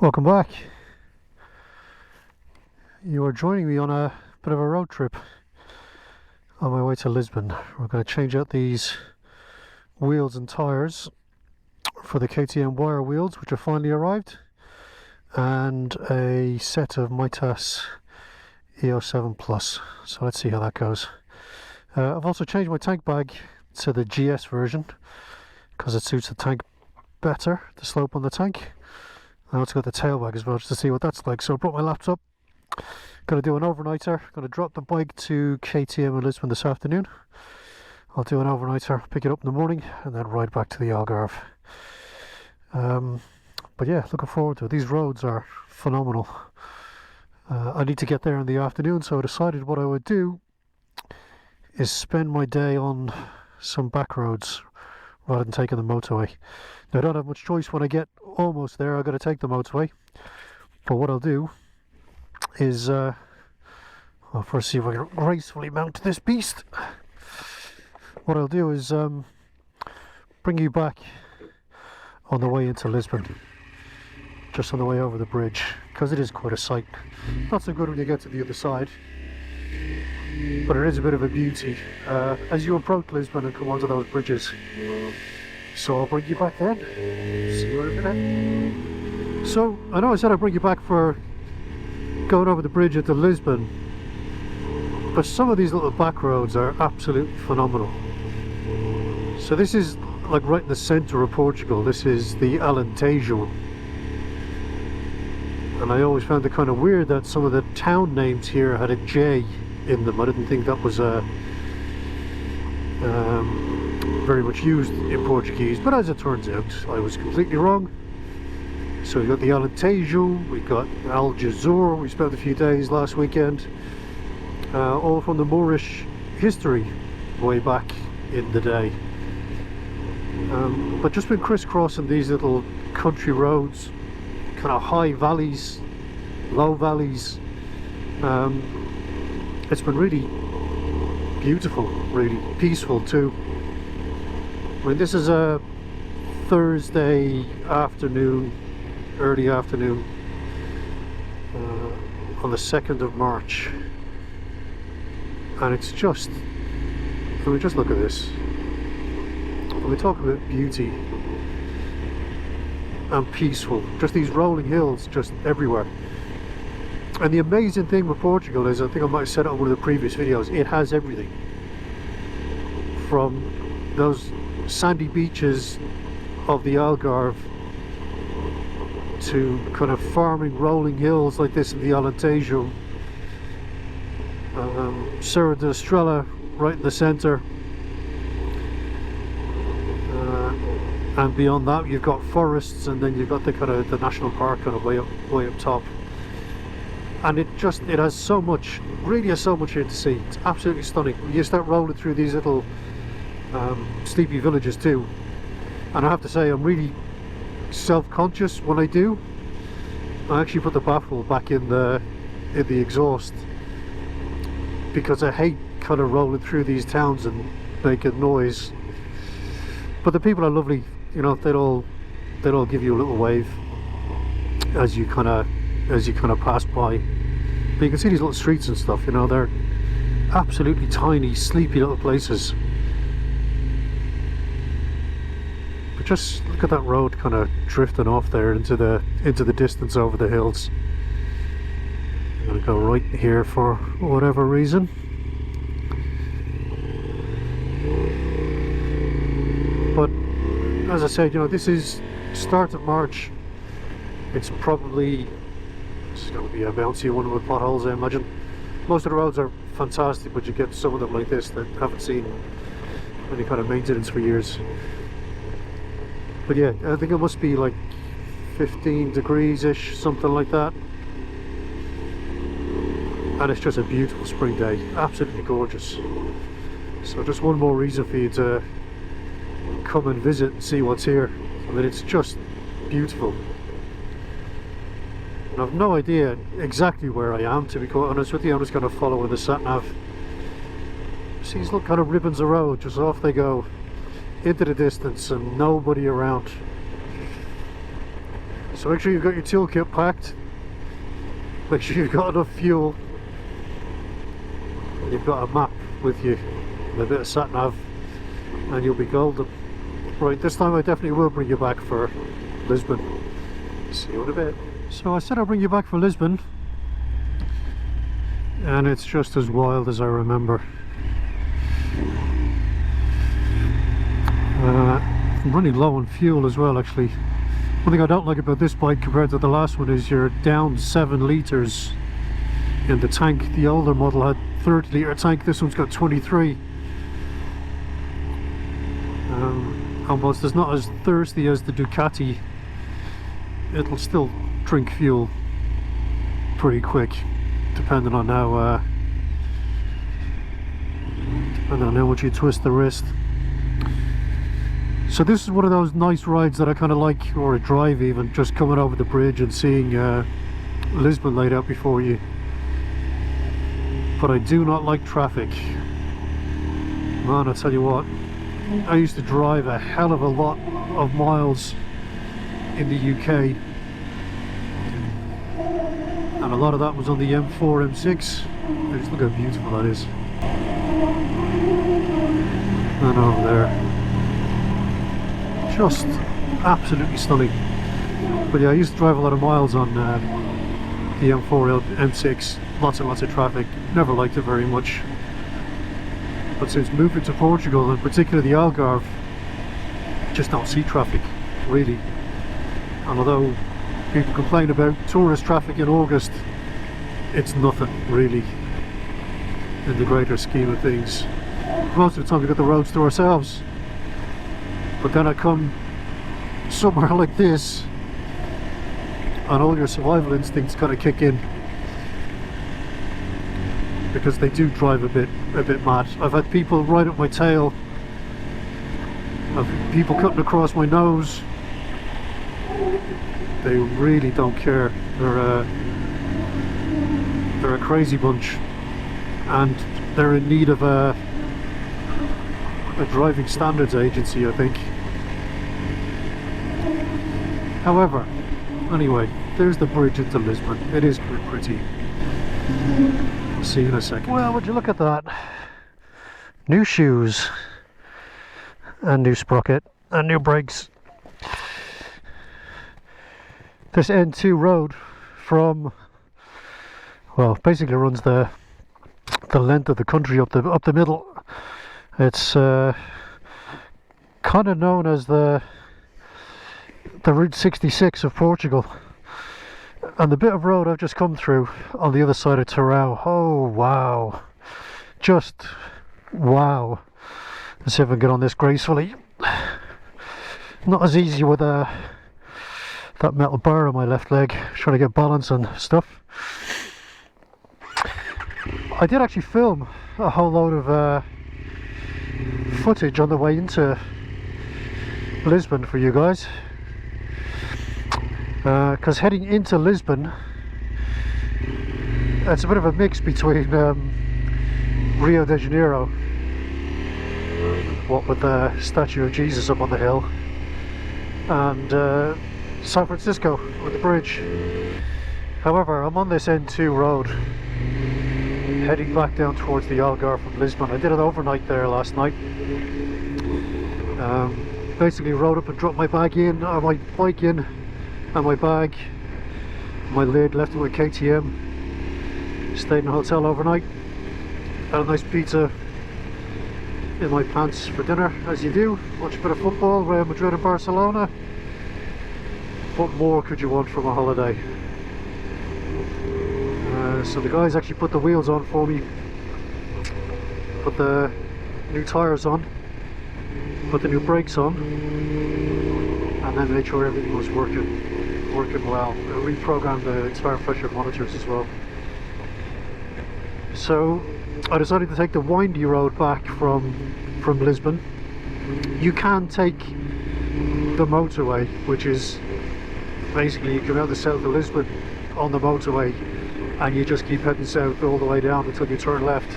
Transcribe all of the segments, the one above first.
Welcome back. You are joining me on a bit of a road trip on my way to Lisbon. We're going to change out these wheels and tyres for the KTM wire wheels, which have finally arrived, and a set of Mitas E07 Plus. So let's see how that goes. I've also changed my tank bag to the GS version because it suits the tank better, the slope on the tank. I also got the tail bag as well, just to see what that's like. So I brought my laptop. Going to do an overnighter. Going to drop the bike to KTM in Lisbon this afternoon. I'll do an overnighter, pick it up in the morning, and then ride back to the Algarve. But yeah, looking forward to it. These roads are phenomenal. I need to get there in the afternoon, so I decided what I would do is spend my day on some back roads rather than taking the motorway. Now, I don't have much choice. When I get almost there, I've got to take the motorway. But what I'll do is, I'll first see if I can gracefully mount this beast. What I'll do is bring you back on the way into Lisbon, just on the way over the bridge, because it is quite a sight. Not so good when you get to the other side, but it is a bit of a beauty as you approach Lisbon and come onto those bridges. So I'll bring you back then. See you in a minute. So I know I said I'd bring you back for going over the bridge into Lisbon, but some of these little back roads are absolutely phenomenal. So this is like right in the centre of Portugal. This is the Alentejo, and I always found it kind of weird that some of the town names here had a J in them. I didn't think that was very much used in Portuguese, but as it turns out, I was completely wrong. So we've got the Alentejo, we've got Algarve, we spent a few days last weekend, all from the Moorish history way back in the day. But just been crisscrossing these little country roads, kind of high valleys, low valleys. It's been really beautiful, really peaceful too. I mean, this is a Thursday afternoon, early afternoon, on the 2nd of March, and it's just, I mean, just look at this. When we talk about beauty and peaceful, just these rolling hills just everywhere. And the amazing thing with Portugal is, I think I might have said it on one of the previous videos, it has everything. From those sandy beaches of the Algarve to kind of farming rolling hills like this in the Alentejo, Serra da Estrela right in the centre, and beyond that you've got forests, and then you've got the kind of the national park kind of way up top. And it has so much, really has so much here to see. It's absolutely stunning. You start rolling through these little sleepy villages too, and I have to say I'm really self-conscious when I do. I actually put the baffle back in the exhaust because I hate kind of rolling through these towns and making noise. But the people are lovely, you know. They'd all give you a little wave as you kind of pass by. But you can see these little streets and stuff, you know, they're absolutely tiny, sleepy little places. But just look at that road kind of drifting off there into the distance over the hills. I'm gonna go right here for whatever reason. But as I said, you know, this is start of March. It's probably, it's going to be a bouncy one with potholes, I imagine. Most of the roads are fantastic, but you get some of them like this that haven't seen any kind of maintenance for years. But yeah, I think it must be like 15 degrees-ish, something like that. And it's just a beautiful spring day, absolutely gorgeous. So just one more reason for you to come and visit and see what's here. I mean, it's just beautiful. And I've no idea exactly where I am, to be quite honest with you. I'm just going to follow with the sat-nav. See these little kind of ribbons of road, just off they go into the distance and nobody around. So make sure you've got your toolkit packed, make sure you've got enough fuel, and you've got a map with you, and a bit of sat nav, and you'll be golden. Right, this time I definitely will bring you back for Lisbon. See you in a bit. So I said I'll bring you back for Lisbon, and it's just as wild as I remember. I'm running low on fuel as well, actually. One thing I don't like about this bike compared to the last one is you're down 7 litres in the tank. The older model had 30 litre tank, this one's got 23. And whilst it's not as thirsty as the Ducati, it'll still drink fuel pretty quick, depending on how much you twist the wrist. So this is one of those nice rides that I kind of like, or a drive even, just coming over the bridge and seeing Lisbon laid out before you. But I do not like traffic. Man, I tell you what, I used to drive a hell of a lot of miles in the UK, and a lot of that was on the M4, M6. Just look how beautiful that is. And over there, just absolutely stunning. But yeah, I used to drive a lot of miles on the M4, M6, lots and lots of traffic, never liked it very much. But since moving to Portugal, and particularly the Algarve, just don't see traffic, really. And although people complain about tourist traffic in August, it's nothing, really, in the greater scheme of things. Most of the time we got the roads to ourselves. But then I come somewhere like this, and all your survival instincts kind of kick in, because they do drive a bit mad. I've had people right up my tail, I've had people cutting across my nose. They really don't care. They're a crazy bunch, and they're in need of a driving standards agency, I think. However, anyway, there's the bridge into Lisbon. It is pretty. I'll see you in a second. Well, would you look at that? New shoes, and new sprocket, and new brakes. This N2 road from, well, basically runs the length of the country up the middle. It's kind of known as the Route 66 of Portugal. And the bit of road I've just come through on the other side of Terrau, oh wow, just wow. Let's see if I can get on this gracefully. Not as easy with that metal bar on my left leg, trying to get balance and stuff. I did actually film a whole load of footage on the way into Lisbon for you guys, because heading into Lisbon, it's a bit of a mix between Rio de Janeiro, what with the statue of Jesus up on the hill, and San Francisco with the bridge. However, I'm on this N2 road heading back down towards the Algarve from Lisbon. I did an overnight there last night. Basically rode up and dropped my bag in, my bike in, and my bag, my lid, left it with KTM. Stayed in a hotel overnight. Had a nice pizza in my pants for dinner, as you do. Watched a bit of football, Real Madrid and Barcelona. What more could you want from a holiday? So the guys actually put the wheels on for me, put the new tyres on, put the new brakes on, and then made sure everything was working well. I reprogrammed the tire pressure monitors as well. So I decided to take the windy road back from Lisbon. You can take the motorway, which is basically you come out the south of Lisbon on the motorway and you just keep heading south all the way down until you turn left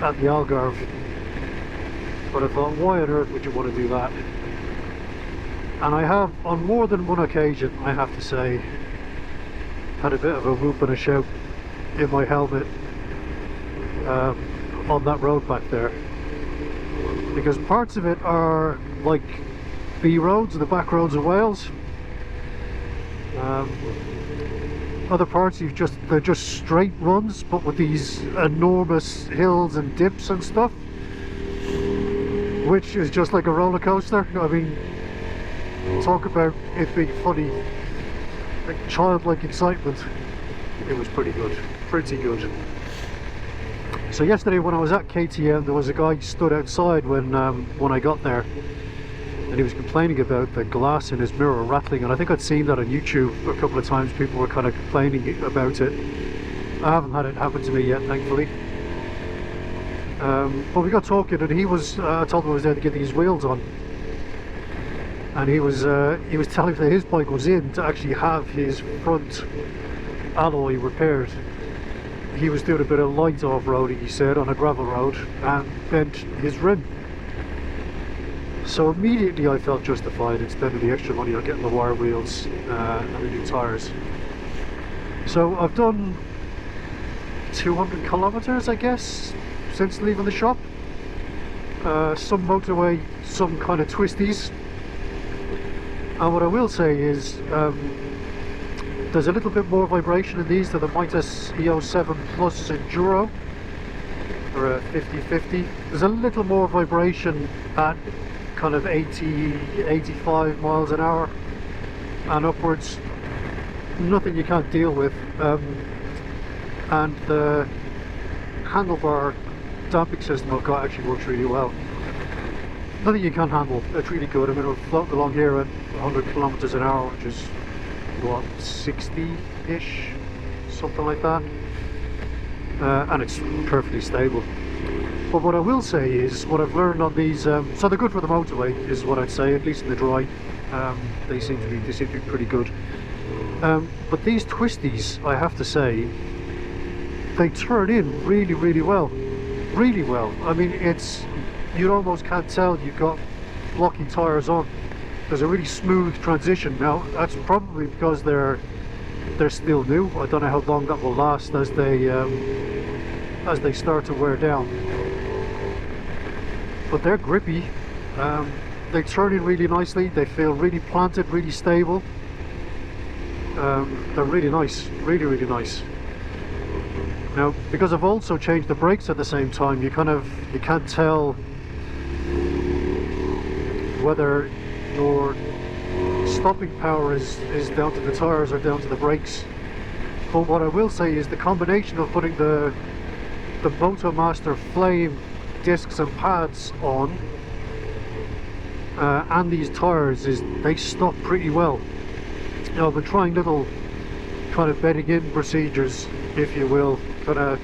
at the Algarve. But I thought, why on earth would you want to do that? And I have, on more than one occasion, I have to say, had a bit of a whoop and a shout in my helmet on that road back there, because parts of it are like B roads, the back roads of Wales. Other parts they're just straight runs, but with these enormous hills and dips and stuff, which is just like a roller coaster. I mean, talk about it being funny, like childlike excitement. It was pretty good, pretty good. So yesterday when I was at KTM, there was a guy stood outside when I got there, and he was complaining about the glass in his mirror rattling, and I think I'd seen that on YouTube a couple of times. People were kind of complaining about it. I haven't had it happen to me yet, thankfully. But we got talking, and he was, I told him I was there to get these wheels on, and he was telling me that his bike was in to actually have his front alloy repaired. He was doing a bit of light off-roading, he said, on a gravel road, and bent his rim. So immediately I felt justified in spending the extra money on getting the wire wheels and the new tyres. So I've done 200 kilometers, I guess, since leaving the shop. Some motorway, some kind of twisties. And what I will say is, there's a little bit more vibration in these than the Mitas E07 Plus Enduro, or a 50/50. There's a little more vibration at kind of 85 miles an hour and upwards. Nothing you can't deal with. And the handlebar damping system I've got actually works really well. Nothing you can't handle. It's really good. I mean, we're floating along here at 100 kilometers an hour, which is what, 60-ish, something like that, and it's perfectly stable. But what I will say is, what I've learned on these, so they're good for the motorway, is what I'd say, at least in the dry. They seem to be pretty good. But these twisties, I have to say, they turn in really, really well. Really well. I mean, you almost can't tell you've got blocky tyres on. There's a really smooth transition. Now, that's probably because they're still new. I don't know how long that will last as they start to wear down. But they're grippy. They turn in really nicely. They feel really planted, really stable. They're really nice, really, really nice. Now, because I've also changed the brakes at the same time, you can't tell whether your stopping power is down to the tyres or down to the brakes. But what I will say is the combination of putting the Motomaster Flame discs and pads on and these tyres, they stop pretty well. You know, I've been trying little kind of bedding in procedures, if you will, kind of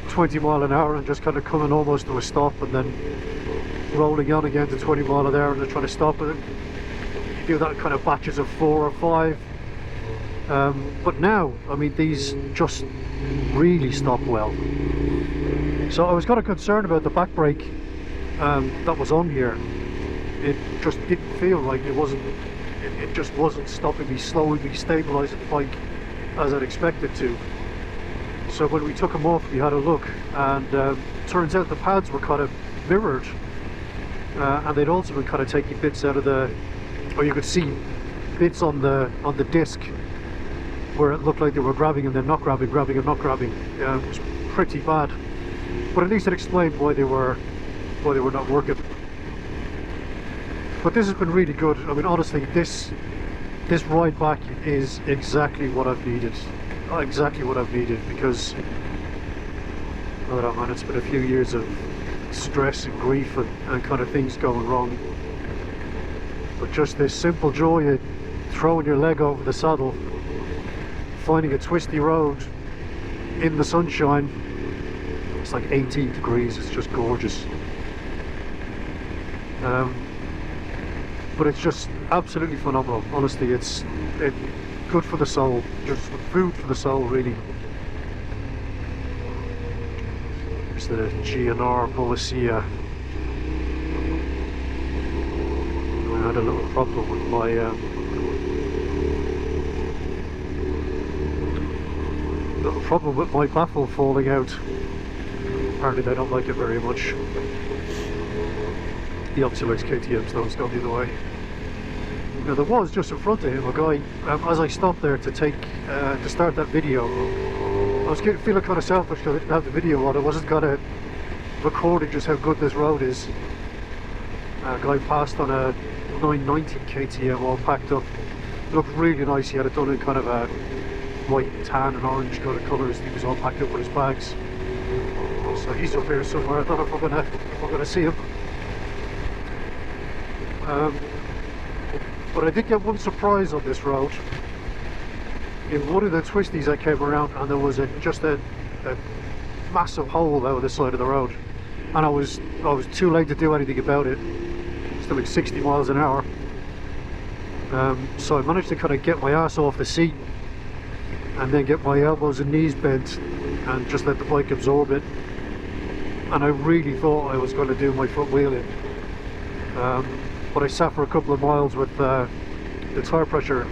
20 mile an hour and just kind of coming almost to a stop and then rolling on again to 20 mile an hour and then trying to stop it. You do that kind of batches of 4 or 5. But now, I mean, these just really stop well. So I was kind of concerned about the back brake that was on here. It just didn't feel like it just wasn't stopping me, slowing me, stabilising the bike as I'd expected to. So when we took them off, we had a look, and turns out the pads were kind of mirrored, and they'd also been kind of taking bits out of or you could see bits on the disc where it looked like they were grabbing and then not grabbing, grabbing and not grabbing. It was pretty bad, but at least it explained why they were not working. But this has been really good. I mean, honestly, this ride back is exactly what I've needed. Exactly what I've needed, because I don't know, man, it's been a few years of stress and grief and kind of things going wrong. But just this simple joy of throwing your leg over the saddle, finding a twisty road in the sunshine. It's like 18 degrees, it's just gorgeous. But it's just absolutely phenomenal. Honestly, it's good for the soul, just food for the soul, really. There's the GNR Policia. had a little problem with my baffle falling out. Apparently they don't like it very much. He obviously likes KTMs though, it's gone the other way. Now there was just in front of him a guy, as I stopped there to start that video, I was feeling kind of selfish because I didn't have the video on. I wasn't going to record just how good this road is. A guy passed on a 990 KTM all packed up. It looked really nice. He had it done in kind of a white, tan and orange kind of colours. He was all packed up with his bags. So he's up here somewhere. I don't know if we're gonna see him. But I did get one surprise on this road. In one of the twisties I came around, and there was just a massive hole out of the side of the road, and I was too late to do anything about it. Still like 60 miles an hour. So I managed to kind of get my ass off the seat and then get my elbows and knees bent and just let the bike absorb it. And I really thought I was going to do my front wheel in. But I sat for a couple of miles with the tyre pressure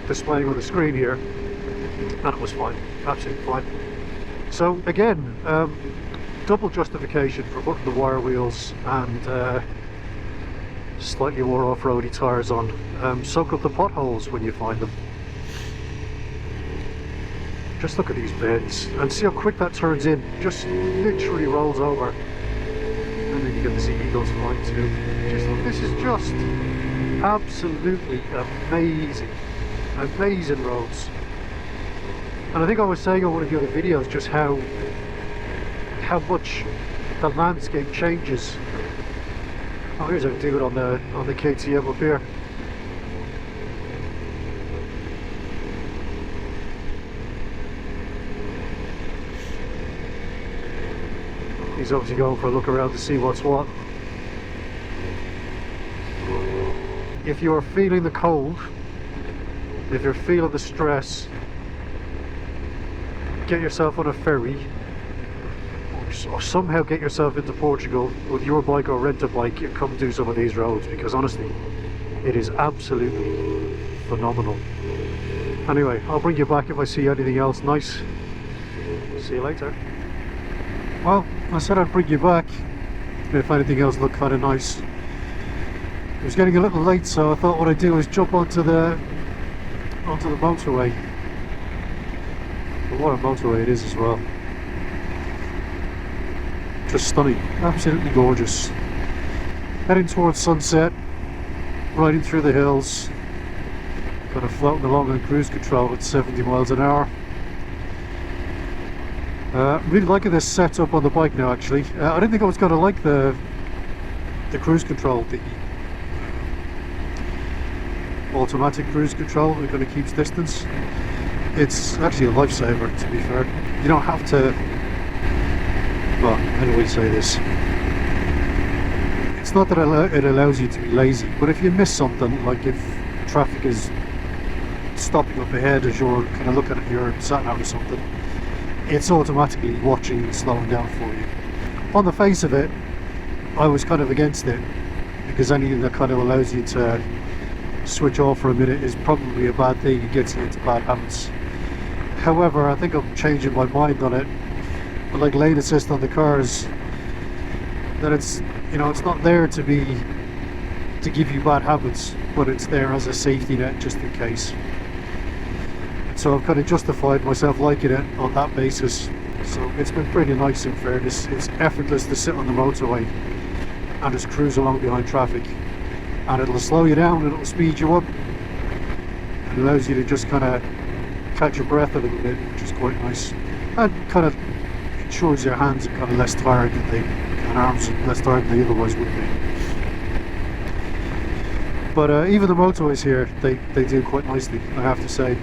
displaying on the screen here, and it was fine, absolutely fine. So again, double justification for putting the wire wheels and slightly more off-roady tyres on. Soak up the potholes when you find them. Just look at these bends and see how quick that turns in. Just literally rolls over, and then you get to see eagles flying too. Just look, this is just absolutely amazing, amazing roads. And I think I was saying on one of the other videos just how much the landscape changes. Oh, here's how to do it on the KTM up here. He's obviously going for a look around to see what's what. If you're feeling the cold, if you're feeling the stress, get yourself on a ferry or somehow get yourself into Portugal with your bike or rent a bike and come do some of these roads, because honestly it is absolutely phenomenal. Anyway, I'll bring you back if I see anything else nice. See you later. Well, I said I'd bring you back if anything else looked kind of nice. It was getting a little late, so I thought what I'd do is jump onto the motorway. But what a motorway it is as well. Just stunning, absolutely gorgeous. Heading towards sunset, riding through the hills, kind of floating along on cruise control at 70 miles an hour. Really liking this setup on the bike now actually. I didn't think I was going to like the cruise control, the automatic cruise control that kind of keeps distance. It's actually a lifesaver, to be fair. You don't have to, well, how do we say this? It's not that it allows you to be lazy, but if you miss something, like if traffic is stopping up ahead as you're kind of looking at your sat-nav or something, it's automatically watching and slowing down for you. On the face of it, I was kind of against it, because anything that kind of allows you to switch off for a minute is probably a bad thing. It gets you into bad habits. However, I think I'm changing my mind on it. But like lane assist on the cars, that it's, you know, it's not there to give you bad habits, but it's there as a safety net just in case. So I've kind of justified myself liking it on that basis. So it's been pretty nice in fairness. It's effortless to sit on the motorway and just cruise along behind traffic. And it'll slow you down and it'll speed you up. It allows you to just kind of catch your breath a little bit, which is quite nice. And kind of ensures your hands are kind of less tired than they, and arms are less tired than they otherwise would be. But even the motorways here, they do quite nicely, I have to say.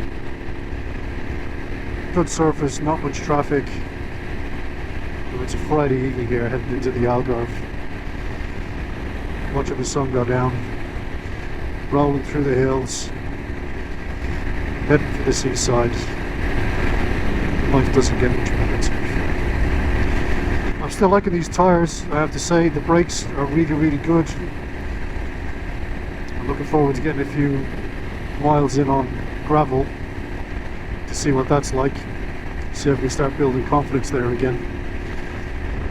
Good surface, not much traffic. It's a Friday evening here, heading into the Algarve. Watching the sun go down, rolling through the hills, heading for the seaside. Life doesn't get much better, to be fair. I'm still liking these tyres, I have to say. The brakes are really, really good. looking forward to getting a few miles in on gravel to see what that's like, see if we start building confidence there again,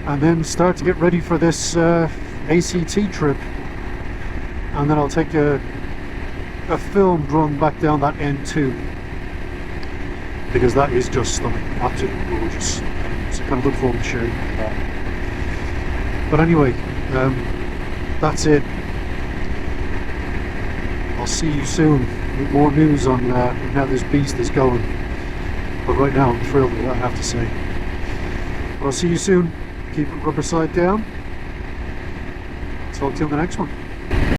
and then start to get ready for this ACT trip. And then I'll take a filmed run back down that N2, because that is just stunning, absolutely gorgeous. So kind of look forward to sharing that. But anyway, that's it. I'll see you soon with more news on how this beast is going. But right now I'm thrilled with that, I have to say. But I'll see you soon. Keep it rubber side down. Talk to you on the next one.